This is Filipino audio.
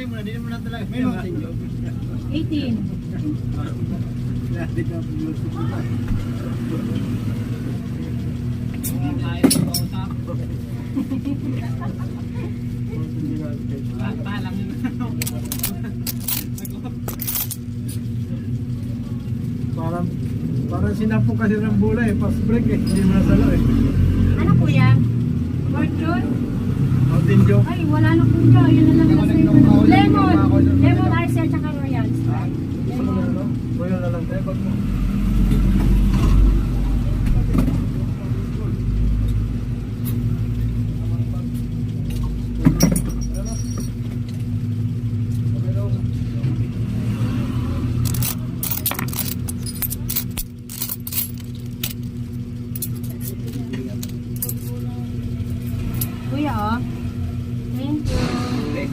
Try mo na, hindi mo na talaga. May Mountain Dew. 18. Hindi ka pag-usap ko ba? Tayo sa kausap. Palang yun. Parang sinapok kasi ng bola eh, fast break eh, hindi mo nasalo eh. Ano po yan? Fortune? Mountain Dew. Ay, wala na po dyan. Yun na